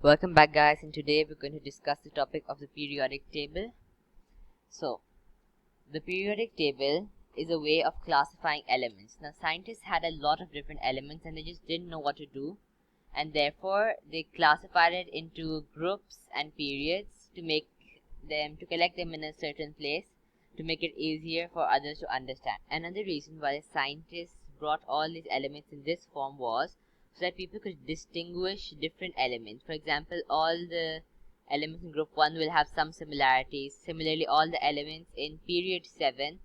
Welcome back, guys, and today we're going to discuss the topic of the periodic table. So, the periodic table is a way of classifying elements. Now, scientists had a lot of different elements and they just didn't know what to do, and therefore they classified it into groups and periods to collect them in a certain place to make it easier for others to understand. Another reason why the scientists brought all these elements in this form was so that people could distinguish different elements. For example, all the elements in group 1 will have some similarities. Similarly, all the elements in period 7,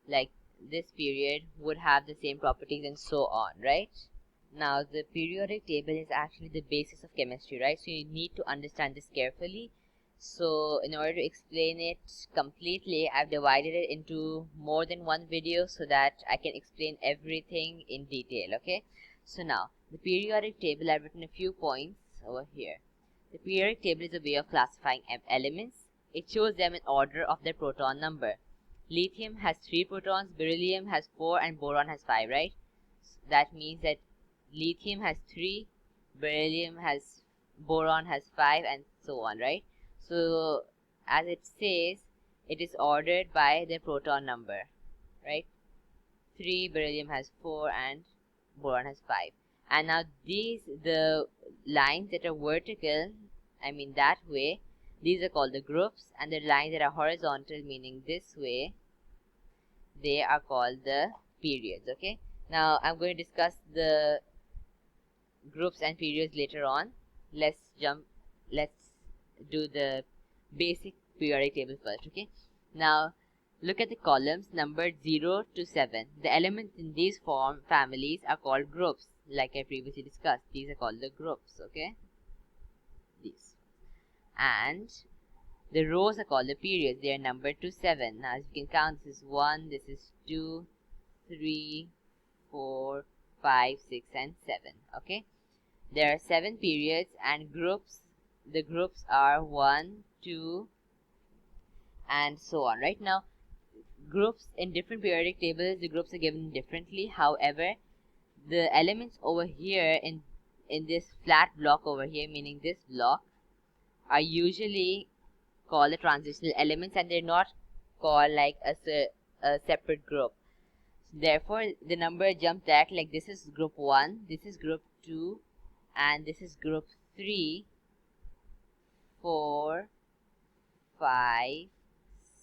like this period, would have the same properties and so on, right? Now, the periodic table is actually the basis of chemistry, right? So you need to understand this carefully. So in order to explain it completely, I've divided it into more than one video so that I can explain everything in detail, okay? So now, the periodic table, I've written a few points over here. The periodic table is a way of classifying elements. It shows them in order of their proton number. Lithium has 3 protons, beryllium has 4, and boron has 5, right? So that means that lithium has 3, boron has 5, and so on, right? So as it says, it is ordered by their proton number, right? 3, beryllium has 4, and boron has 5. And now the lines that are vertical, that way, these are called the groups, and the lines that are horizontal, meaning this way, they are called the periods, okay? Now I'm going to discuss the groups and periods later on. Let's do the basic periodic table first, okay? Now look at the columns numbered 0 to 7. The elements in these families are called groups. Like I previously discussed, these are called the groups, okay? These. And the rows are called the periods. They are numbered to 7. Now as you can count, this is 1, this is 2, 3, 4, 5, 6, and 7, okay? There are 7 periods and groups. The groups are 1, 2, and so on. Right now, groups in different periodic tables, the groups are given differently. However, the elements over here in this flat block over here, meaning this block, are usually called the transitional elements, and they're not called like a separate group. Therefore, the number jumps back, like this is group 1, this is group 2, and this is group 3, 4, 5,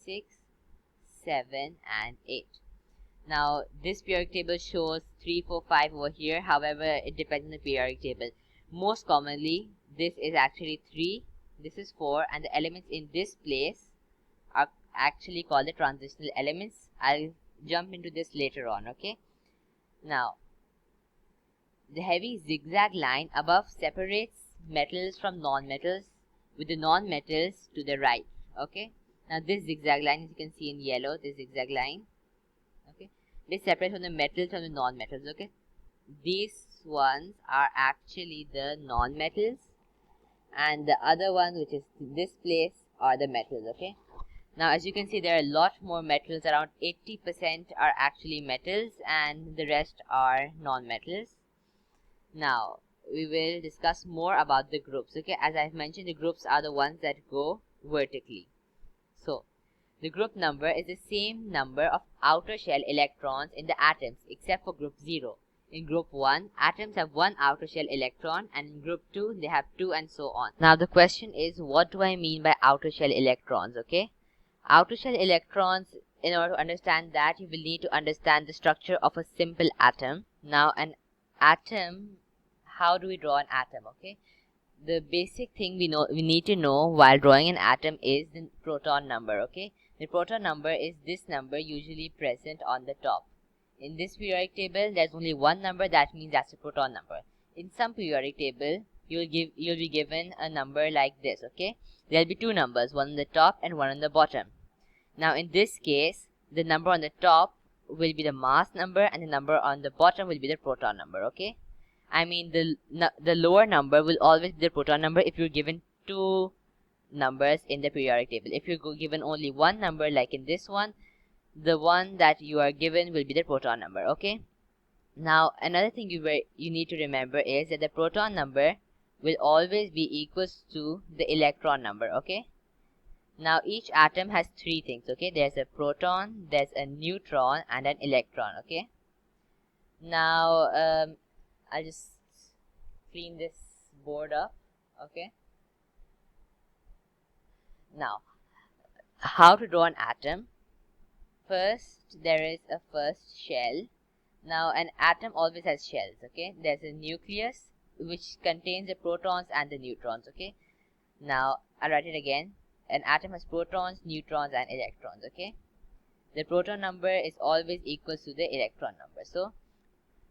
6, 7, and 8. Now this periodic table shows 3, 4, 5 over here. However, it depends on the periodic table. Most commonly, this is actually 3, this is 4, and the elements in this place are actually called the transitional elements. I'll jump into this later on, okay? Now, the heavy zigzag line above separates metals from non-metals, with the non-metals to the right, okay? Now this zigzag line, as you can see in yellow, this zigzag line, okay, this separates from the metals from the non-metals, okay? These ones are actually the non-metals, and the other one, which is this place, are the metals, okay? Now as you can see, there are a lot more metals. Around 80% are actually metals and the rest are non-metals. Now we will discuss more about the groups, okay? As I've mentioned, the groups are the ones that go vertically. So the group number is the same number of outer shell electrons in the atoms except for group 0. In group 1, atoms have 1 outer shell electron, and in group 2 they have 2, and so on. Now the question is, what do I mean by outer shell electrons, okay? Outer shell electrons, in order to understand that, you will need to understand the structure of a simple atom. Now an atom, how do we draw an atom, okay? The basic thing we need to know while drawing an atom is the proton number, okay? The proton number is this number usually present on the top. In this periodic table, there's only one number, that means that's the proton number. In some periodic table, you'll be given a number like this, okay? There'll be 2 numbers, one on the top and one on the bottom. Now in this case, the number on the top will be the mass number and the number on the bottom will be the proton number, okay? The lower number will always be the proton number if you're given 2 numbers in the periodic table. If you're given only one number, like in this one, the one that you are given will be the proton number, okay? Now another thing you need to remember is that the proton number will always be equals to the electron number. Okay, now each atom has three things. Okay, there's a proton, there's a neutron, and an electron. Okay, now I'll just clean this board up. Okay, now how to draw an atom. First, there is a first shell. Now an atom always has shells. Okay, there's a nucleus which contains the protons and the neutrons. Okay, now I'll write it again. An atom has protons, neutrons, and electrons. Okay, the proton number is always equal to the electron number. So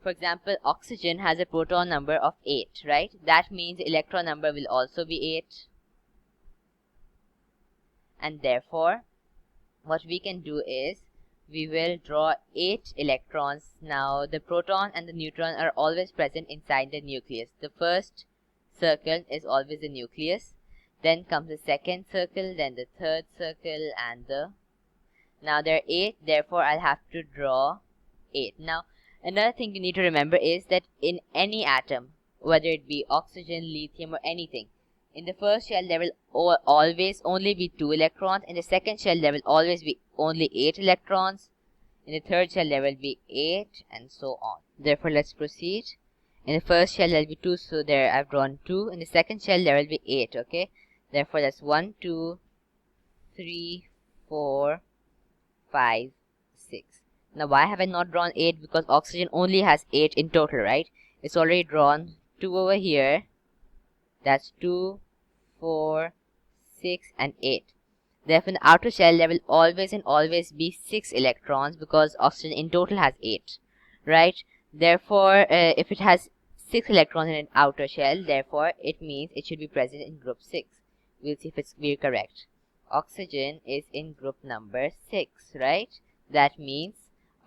for example, oxygen has a proton number of 8, right? That means the electron number will also be 8. And therefore, what we can do is, we will draw 8 electrons. Now, the proton and the neutron are always present inside the nucleus. The first circle is always the nucleus. Then comes the second circle, then the third circle, and now there are 8, therefore I'll have to draw 8. Now, another thing you need to remember is that in any atom, whether it be oxygen, lithium, or anything, in the first shell there will always only be 2 electrons. In the second shell there will always be only 8 electrons. In the third shell there will be 8, and so on. Therefore, let's proceed. In the first shell there will be 2, so there I've drawn 2. In the second shell there will be 8. Okay, therefore that's 1, 2, 3, 4, 5, 6. Now why have I not drawn 8? Because oxygen only has 8 in total, right? It's already drawn 2 over here. That's 2, 4, 6, and 8. Therefore, in the outer shell there will always be 6 electrons, because oxygen in total has 8, right? Therefore, if it has 6 electrons in an outer shell, therefore it means it should be present in group 6. We'll see if we're correct. Oxygen is in group number 6, right? That means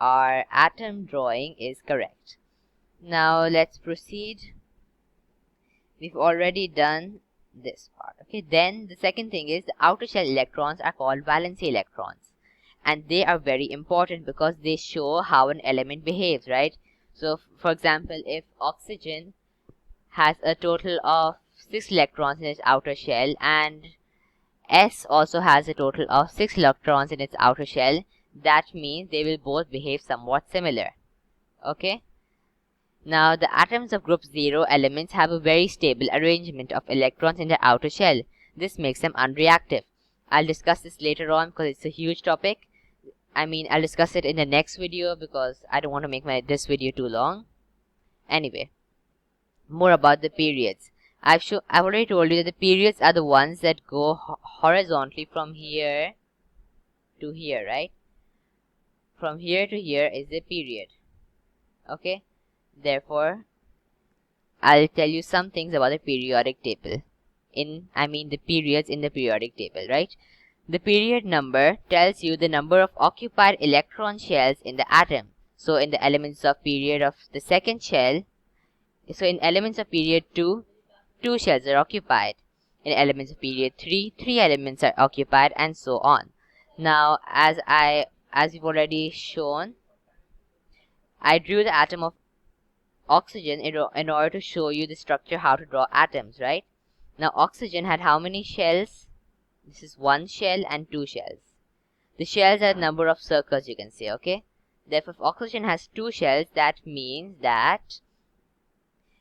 our atom drawing is correct. Now let's proceed. We've already done this part. Okay, then the second thing is, the outer shell electrons are called valence electrons, and they are very important because they show how an element behaves, right? So for example, if oxygen has a total of 6 electrons in its outer shell, and S also has a total of 6 electrons in its outer shell, that means they will both behave somewhat similar. Okay, now the atoms of group 0 elements have a very stable arrangement of electrons in their outer shell. This makes them unreactive. I'll discuss this later on because it's a huge topic. I'll discuss it in the next video because I don't want to make this video too long. Anyway, more about the periods. I've already told you that the periods are the ones that go horizontally from here to here, right? From here to here is the period. Okay, therefore I'll tell you some things about the periodic table. The periods in the periodic table, right? The period number tells you the number of occupied electron shells in the atom. So in the elements of period of the second shell, so in elements of period 2, 2 shells are occupied. In elements of period 3, 3 elements are occupied, and so on. Now, as we've already shown, I drew the atom of oxygen in order to show you the structure, how to draw atoms, right? Now, oxygen had how many shells? This is 1 shell and 2 shells. The shells are the number of circles, you can say, okay? Therefore, if oxygen has 2 shells, that means that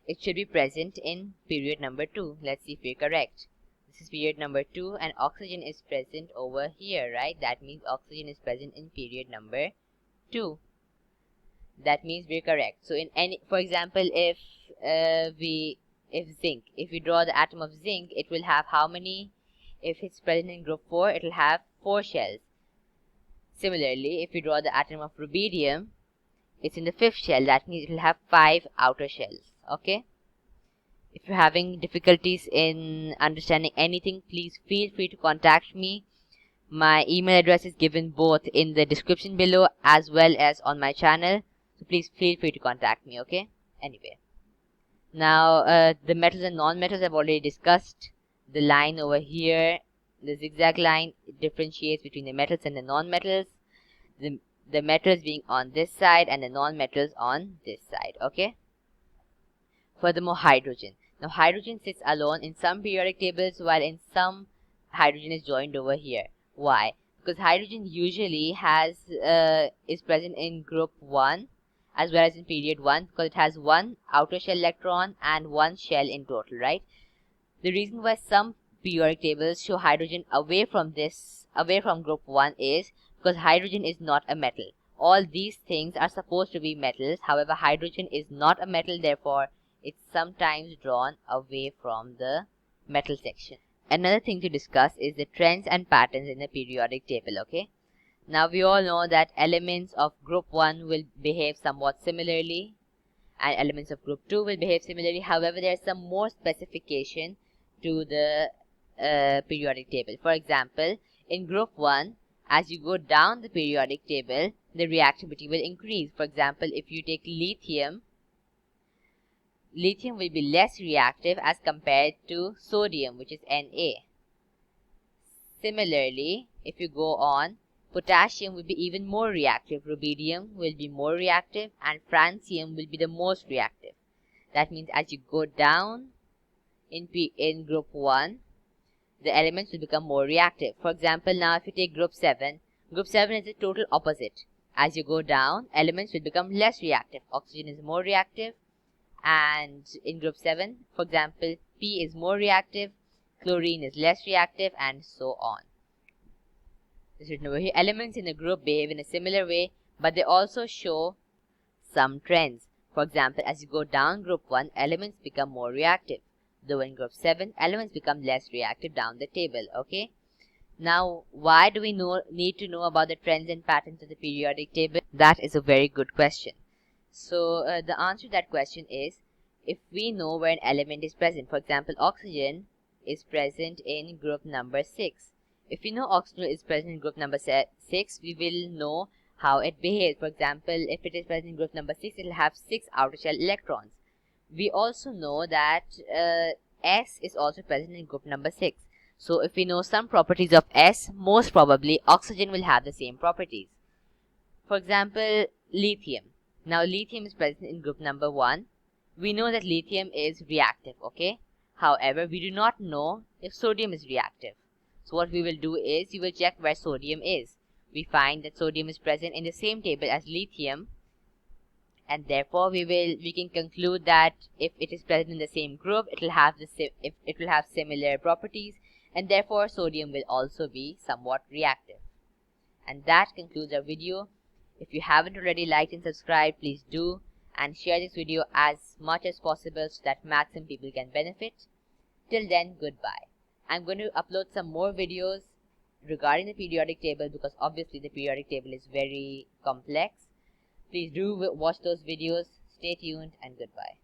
it should be present in period number 2. Let's see if we're correct. This is period number 2, and oxygen is present over here, right? That means oxygen is present in period number 2. That means we're correct. So for example, if we draw the atom of zinc, it will have how many? If it's present in group 4, it will have 4 shells. Similarly, if we draw the atom of rubidium, it's in the 5th shell. That means it will have 5 outer shells. Okay. If you're having difficulties in understanding anything, please feel free to contact me. My email address is given both in the description below as well as on my channel. So please feel free to contact me, okay? Anyway. Now, the metals and non-metals I've already discussed. The line over here, the zigzag line, it differentiates between the metals and the non-metals. The metals being on this side and the non-metals on this side, okay? Furthermore, hydrogen. Now hydrogen sits alone in some periodic tables, while in some hydrogen is joined over here. Why? Because hydrogen usually is present in group 1 as well as in period 1, because it has one outer shell electron and one shell in total, right? The reason why some periodic tables show hydrogen away from group 1 is because hydrogen is not a metal. All these things are supposed to be metals. However, hydrogen is not a metal, therefore it's sometimes drawn away from the metal section. Another thing to discuss is the trends and patterns in the periodic table, okay? Now we all know that elements of group 1 will behave somewhat similarly and elements of group 2 will behave similarly. However, there is some more specification to the periodic table. For example, in group 1, as you go down the periodic table, the reactivity will increase. For example, if you take lithium will be less reactive as compared to sodium, which is Na. Similarly, if you go on, potassium will be even more reactive, rubidium will be more reactive, and francium will be the most reactive. That means as you go down in group 1, the elements will become more reactive. For example, now if you take group 7 is the total opposite. As you go down, elements will become less reactive. Oxygen is more reactive, and in group 7, for example, P is more reactive, chlorine is less reactive, and so on. This is written over here. Elements in a group behave in a similar way, but they also show some trends. For example, as you go down group 1, elements become more reactive, though in group 7, elements become less reactive down the table, okay? Now, why do we need to know about the trends and patterns of the periodic table? That is a very good question. So, the answer to that question is, if we know where an element is present, for example, oxygen is present in group number 6. If we know oxygen is present in group number 6, we will know how it behaves. For example, if it is present in group number 6, it will have 6 outer shell electrons. We also know that S is also present in group number 6. So if we know some properties of S, most probably oxygen will have the same properties. For example, lithium. Now lithium is present in group number 1. We know that lithium is reactive, okay? However, we do not know if sodium is reactive. So what we will do is, we will check where sodium is. We find that sodium is present in the same table as lithium, and therefore we can conclude that if it is present in the same group, it will have similar properties, and therefore sodium will also be somewhat reactive. And that concludes our video. If you haven't already liked and subscribed, please do, and share this video as much as possible so that maximum people can benefit. Till then, goodbye. I'm going to upload some more videos regarding the periodic table, because obviously the periodic table is very complex. Please do watch those videos. Stay tuned and goodbye.